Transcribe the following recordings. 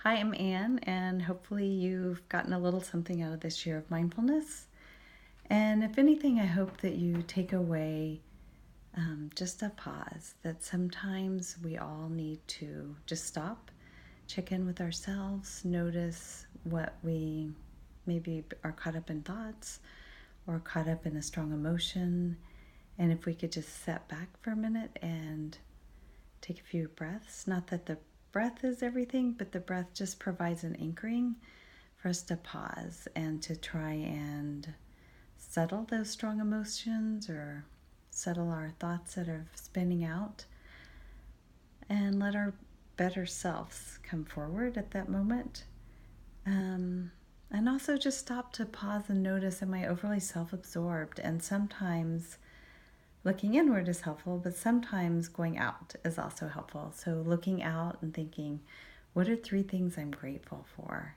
Hi, I'm Anne, and hopefully you've gotten a little something out of this year of mindfulness. And if anything, I hope that you take away just a pause, that sometimes we all need to just stop, check in with ourselves, notice what we maybe are caught up in thoughts or caught up in a strong emotion. And if we could just step back for a minute and take a few breaths, not that the breath is everything, but the breath just provides an anchoring for us to pause and to try and settle those strong emotions or settle our thoughts that are spinning out and let our better selves come forward at that moment. And also just stop to pause and notice, am I overly self absorbed? And sometimes looking inward is helpful, but sometimes going out is also helpful. So looking out and thinking, what are 3 things I'm grateful for?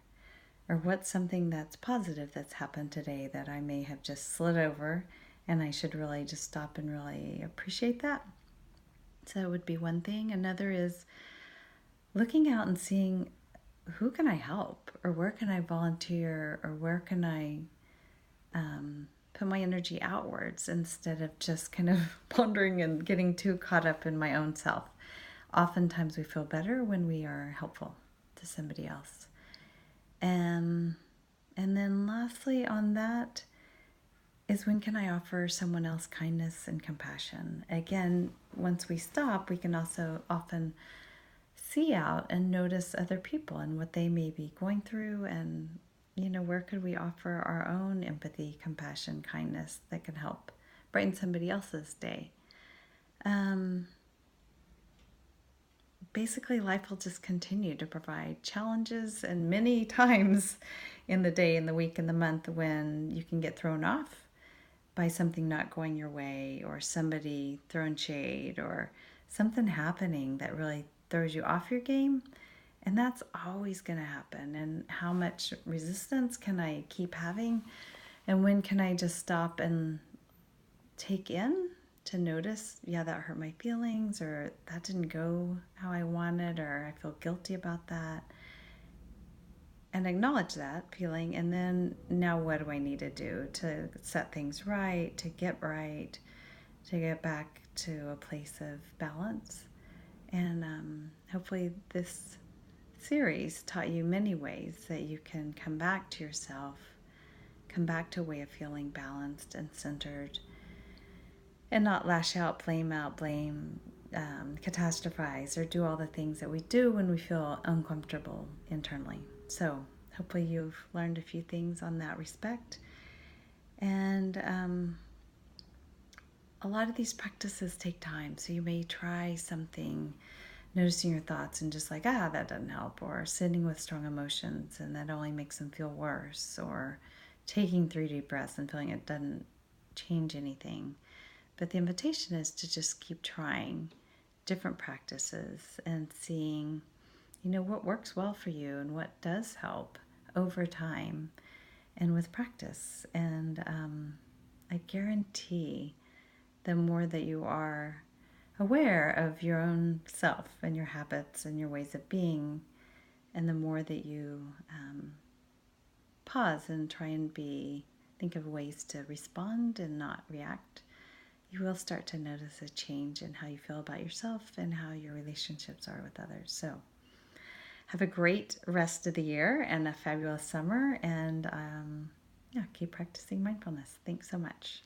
Or what's something that's positive that's happened today that I may have just slid over and I should really just stop and really appreciate that. So that would be one thing. Another is looking out and seeing, who can I help, or where can I volunteer, or where can I put my energy outwards instead of just kind of pondering and getting too caught up in my own self. Oftentimes we feel better when we are helpful to somebody else. And then lastly on that is, when can I offer someone else kindness and compassion? Again, once we stop, we can also often see out and notice other people and what they may be going through, and where could we offer our own empathy, compassion, kindness that can help brighten somebody else's day. Basically, life will just continue to provide challenges, and many times in the day, in the week, in the month, when you can get thrown off by something not going your way, or somebody throwing shade, or something happening that really throws you off your game. And that's always going to happen. And how much resistance can I keep having? And when can I just stop and take in to notice, yeah, that hurt my feelings, or that didn't go how I wanted, or I feel guilty about that, and acknowledge that feeling. And then now what do I need to do to set things right, to get right, to get back to a place of balance? And hopefully this series taught you many ways that you can come back to yourself, come back to a way of feeling balanced and centered, and not lash out, blame, catastrophize, or do all the things that we do when we feel uncomfortable internally. So hopefully you've learned a few things on that respect. And a lot of these practices take time. So you may try something, noticing your thoughts and just like, that doesn't help, or sitting with strong emotions and that only makes them feel worse, or taking 3 deep breaths and feeling it doesn't change anything. But the invitation is to just keep trying different practices and seeing, what works well for you and what does help over time and with practice. And I guarantee the more that you are aware of your own self and your habits and your ways of being, and the more that you pause and try and think of ways to respond and not react, you will start to notice a change in how you feel about yourself and how your relationships are with others. So have a great rest of the year and a fabulous summer, and keep practicing mindfulness. Thanks so much.